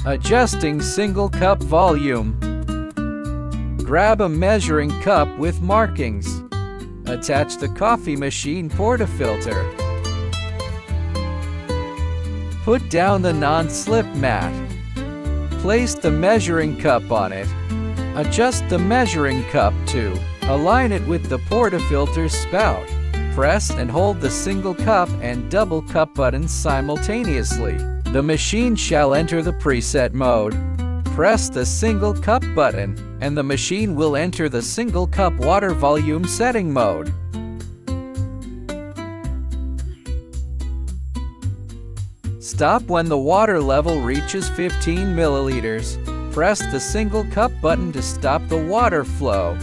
Adjusting single cup volume. Grab a measuring cup with markings. Attach the coffee machine portafilter. Put down the non-slip mat. Place the measuring cup on it. Adjust the measuring cup to align it with the portafilter spout. Press and hold the single cup and double cup buttons simultaneously. The machine shall enter the preset mode. Press the single cup button, and the machine will enter the single cup water volume setting mode. Stop when the water level reaches 15 milliliters. Press the single cup button to stop the water flow.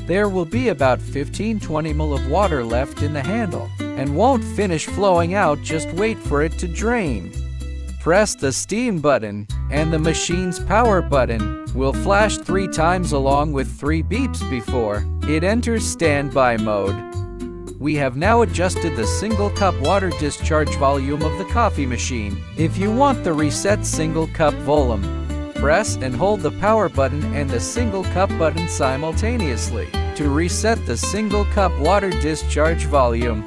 There will be about 15-20 ml of water left in the handle, and won't finish flowing out, just wait for it to drain. Press the steam button, and the machine's power button will flash 3 times along with 3 beeps before it enters standby mode. We have now adjusted the single cup water discharge volume of the coffee machine. If you want the reset single cup volume, press and hold the power button and the single cup button simultaneously to reset the single cup water discharge volume.